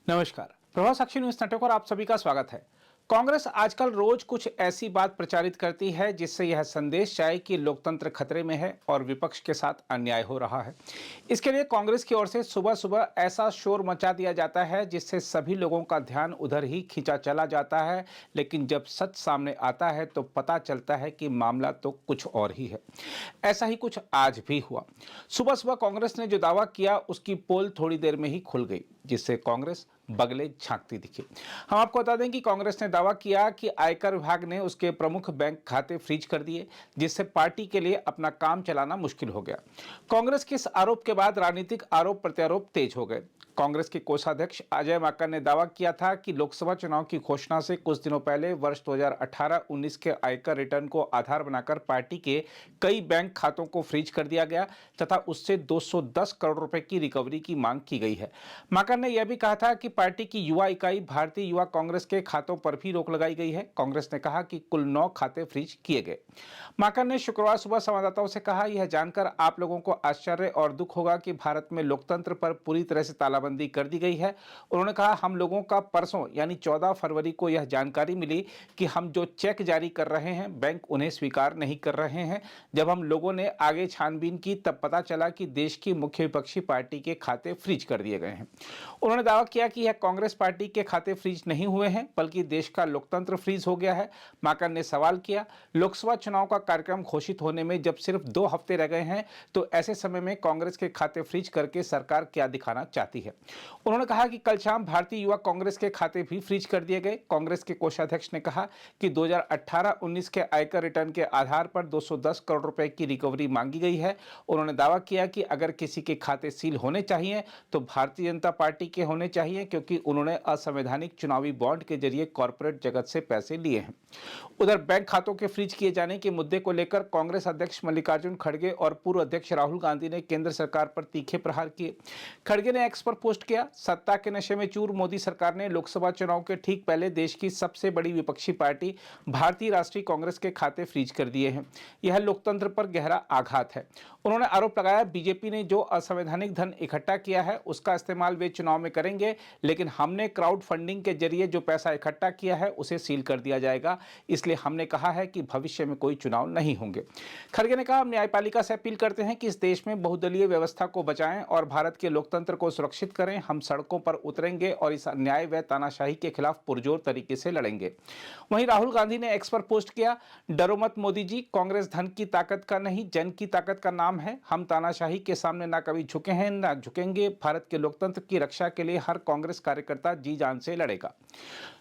नमस्कार। प्रभाव साक्षी news network और आप सभी का स्वागत है। कांग्रेस आजकल रोज कुछ ऐसी बात प्रचारित करती है जिससे यह संदेश जाए कि लोकतंत्र खतरे में है और विपक्ष के साथ अन्याय हो रहा है। इसके लिए कांग्रेस की ओर से सुबह सुबह ऐसा शोर मचा दिया जाता है जिससे सभी लोगों का ध्यान उधर ही खींचा चला जाता है, लेकिन जब सच सामने आता है तो पता चलता है कि मामला तो कुछ और ही है। ऐसा ही कुछ आज भी हुआ। सुबह सुबह कांग्रेस ने जो दावा किया उसकी पोल थोड़ी देर में ही खुल गई, जिससे कांग्रेस बगले झांकती दिखी। हम आपको बता दें कि कांग्रेस ने दावा किया कि आयकर विभाग ने उसके प्रमुख बैंक खाते फ्रीज कर दिए, जिससे पार्टी के लिए अपना काम चलाना मुश्किल हो गया। कांग्रेस के इस आरोप के बाद राजनीतिक आरोप प्रत्यारोप तेज हो गए। कांग्रेस के कोषाध्यक्ष अजय माकन ने दावा किया था कि लोकसभा चुनाव की घोषणा से कुछ दिनों पहले वर्ष 2018-19 के आयकर रिटर्न को आधार बनाकर पार्टी के कई बैंक खातों को फ्रीज कर दिया गया तथा उससे 210 करोड़ रुपए की रिकवरी की मांग की गई है। माकन ने यह भी कहा था कि पार्टी की युवा इकाई भारतीय युवा कांग्रेस के खातों पर भी रोक लगाई गई है। कांग्रेस ने कहा कि कुल 9 खाते फ्रीज किए गए। माकन ने शुक्रवार सुबह संवाददाताओं से कहा, यह जानकर आप लोगों को आश्चर्य और दुख होगा कि भारत में लोकतंत्र पर पूरी तरह से तालाबंदी कर दी गई है। उन्होंने कहा, हम लोगों का परसों यानी 14 फरवरी को यह जानकारी मिली कि हम जो चेक जारी कर रहे हैं बैंक उन्हें स्वीकार नहीं कर रहे हैं। जब हम लोगों ने आगे छानबीन की तब पता चला कि देश की मुख्य विपक्षी पार्टी के खाते फ्रीज कर दिए गए हैं। उन्होंने दावा किया कि यह कांग्रेस पार्टी के खाते फ्रीज नहीं हुए हैं बल्कि देश का लोकतंत्र फ्रीज हो गया है। माकन ने सवाल किया, लोकसभा चुनाव का कार्यक्रम घोषित होने में जब सिर्फ 2 हफ्ते रह गए हैं तो ऐसे समय में कांग्रेस के खाते फ्रीज करके सरकार क्या दिखाना चाहती है। उन्होंने कहा कि कल शाम भारतीय युवा कांग्रेस के खाते भी फ्रीज कर दिए गए। कांग्रेस के कोषाध्यक्ष ने कहा कि 2018-19 के आयकर रिटर्न के आधार पर 210 करोड़ रुपए की रिकवरी मांगी गई है। उन्होंने दावा किया कि अगर किसी के खाते सील होने चाहिए तो भारतीय जनता पार्टी के होने चाहिए, क्योंकि उन्होंने असंवैधानिक चुनावी बॉन्ड के जरिए कॉर्पोरेट जगत से पैसे लिए हैं। उधर बैंक खातों के फ्रीज किए जाने के मुद्दे को लेकर कांग्रेस अध्यक्ष मल्लिकार्जुन खड़गे और पूर्व अध्यक्ष राहुल गांधी ने केंद्र सरकार पर तीखे प्रहार किए। खड़गे ने एक्स पर पोस्ट किया, सत्ता के नशे में चूर मोदी सरकार ने लोकसभा चुनाव के ठीक पहले देश की सबसे बड़ी विपक्षी पार्टी भारतीय राष्ट्रीय कांग्रेस के खाते फ्रीज कर दिए हैं। यह लोकतंत्र पर गहरा आघात है। उन्होंने आरोप लगाया, बीजेपी ने जो असंवैधानिक धन इकट्ठा किया है उसका इस्तेमाल वे चुनाव में करेंगे, लेकिन हमने क्राउड फंडिंग के जरिए जो पैसा इकट्ठा किया है उसे सील कर दिया जाएगा। इसलिए हमने कहा है कि भविष्य में कोई चुनाव नहीं होंगे। खड़गे ने कहा, हम न्यायपालिका से अपील करते हैं कि इस देश में बहुदलीय व्यवस्था को बचाएं और भारत के लोकतंत्र को सुरक्षित करें। हम सड़कों पर उतरेंगे और इस अन्याय व तानाशाही के खिलाफ पुरजोर तरीके से लड़ेंगे। वहीं राहुल गांधी ने एक्स पर पोस्ट किया, डरो मत मोदी जी, कांग्रेस धन की ताकत का नहीं जन की ताकत का नाम है। हम तानाशाही के सामने ना कभी झुके हैं ना झुकेंगे। भारत के लोकतंत्र की रक्षा के लिए हर कांग्रेस कार्यकर्ता जी जान से लड़ेगा।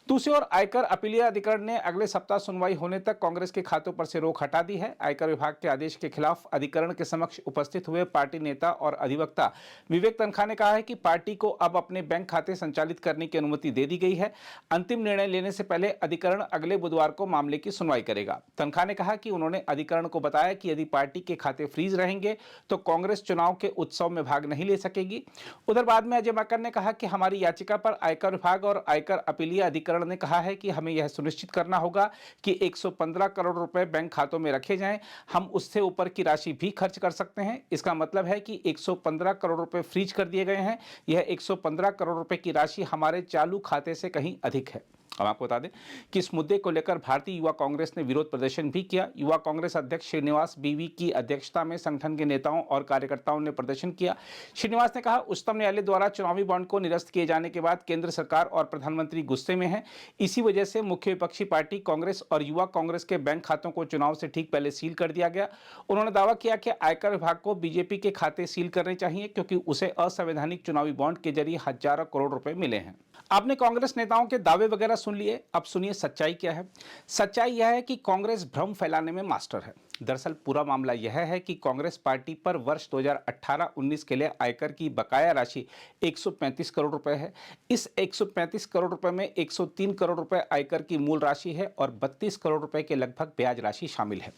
दूसरी ओर आयकर अपीलीय अधिकरण ने अगले सप्ताह सुनवाई होने तक कांग्रेस के खातों पर से रोक हटा दी है। आयकर विभाग के आदेश के खिलाफ अधिकरण के समक्ष उपस्थित हुए पार्टी नेता और अधिवक्ता विवेक तनखा ने कहा है कि पार्टी को अब अपने बैंक खाते संचालित करने की अनुमति दे दी गई है। अंतिम निर्णय लेने से पहले अधिकरण अगले बुधवार को मामले की सुनवाई करेगा। तनखा ने कहा कि उन्होंने अधिकरण को बताया कि यदि पार्टी के खाते फ्रीज रहेंगे तो कांग्रेस चुनाव के उत्सव में भाग नहीं ले सकेगी। उधर बाद में अजय माकन ने कहा कि हमारी याचिका पर आयकर विभाग और आयकर अपीलीय अधिकरण ने कहा है कि हमें यह सुनिश्चित करना होगा कि 115 करोड़ रुपए बैंक खातों में रखे जाएं। हम उससे ऊपर की राशि भी खर्च कर सकते हैं। इसका मतलब है कि 115 करोड़ रुपए फ्रीज कर दिए गए हैं। यह 115 करोड़ रुपए की राशि हमारे चालू खाते से कहीं अधिक है। हम आपको बता दें कि इस मुद्दे को लेकर भारतीय युवा कांग्रेस ने विरोध प्रदर्शन भी किया। युवा कांग्रेस अध्यक्ष श्रीनिवास बीवी की अध्यक्षता में संगठन के नेताओं और कार्यकर्ताओं ने प्रदर्शन किया। श्रीनिवास ने कहा, उच्चतम न्यायालय द्वारा चुनावी बॉन्ड को निरस्त किए जाने के बाद केंद्र सरकार और प्रधानमंत्री गुस्से में है। इसी वजह से मुख्य विपक्षी पार्टी कांग्रेस और युवा कांग्रेस के बैंक खातों को चुनाव से ठीक पहले सील कर दिया गया। उन्होंने दावा किया कि आयकर विभाग को बीजेपी के खाते सील करने चाहिए, क्योंकि उसे असंवैधानिक चुनावी बॉन्ड के जरिए हजारों करोड़ रुपए मिले हैं। आपने कांग्रेस नेताओं के दावे वगैरह सुन लिए, अब सुनिए सच्चाई क्या है। सच्चाई यह है कि कांग्रेस भ्रम फैलाने में मास्टर है। दरअसल पूरा मामला यह है कि कांग्रेस पार्टी पर वर्ष 2018-19 के लिए आयकर की बकाया राशि 135 करोड़ रुपए है। इस 135 करोड़ रुपए में 103 करोड़ रुपए आयकर की मूल राशि है और 32 करोड़ रुपए के लगभग ब्याज राशि शामिल है।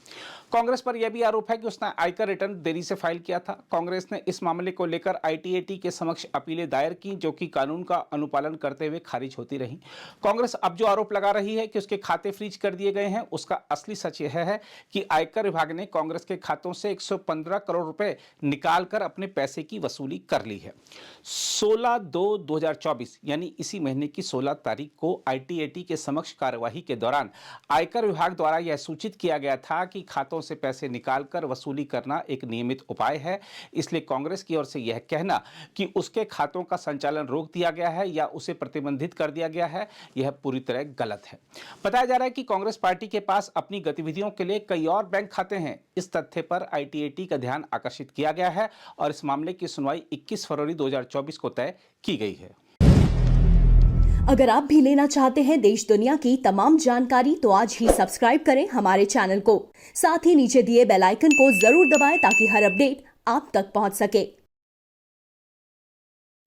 कांग्रेस पर यह भी आरोप है कि उसने आयकर रिटर्न देरी से फाइल किया था। कांग्रेस ने इस मामले को लेकर आईटीएटी के समक्ष अपीलें दायर की, जो कि कानून का अनुपालन करते हुए खारिज होती रही। कांग्रेस अब जो आरोप लगा रही है कि उसके खाते फ्रीज कर दिए गए हैं, उसका असली सच यह है कि आयकर विभाग ने कांग्रेस के खातों से 115 करोड़ रुपए निकालकर अपने पैसे की वसूली कर ली है। 16/2/2024 यानी इसी महीने की 16 तारीख को आईटीएटी के समक्ष कार्यवाही के दौरान आयकर विभाग द्वारा यह सूचित किया गया था कि खातों से पैसे निकालकर वसूली करना एक नियमित उपाय है, इसलिए कांग्रेस की ओर से यह कहना कि उसके खातों का संचालन रोक दिया गया है या उसे प्रतिबंधित कर दिया गया है, यह पूरी तरह गलत है। बताया जा रहा है कि कांग्रेस पार्टी के पास अपनी गतिविधियों के लिए कई और बैंक खाते हैं। इस तथ्य पर आईटीएटी का ध्यान आकर्षित किया गया है और इस मामले की सुनवाई 21 फरवरी 2024 को तय की गई है। अगर आप भी लेना चाहते हैं देश दुनिया की तमाम जानकारी तो आज ही सब्सक्राइब करें हमारे चैनल को। साथ ही नीचे दिए बेल आइकन को जरूर दबाएं ताकि हर अपडेट आप तक पहुंच सके।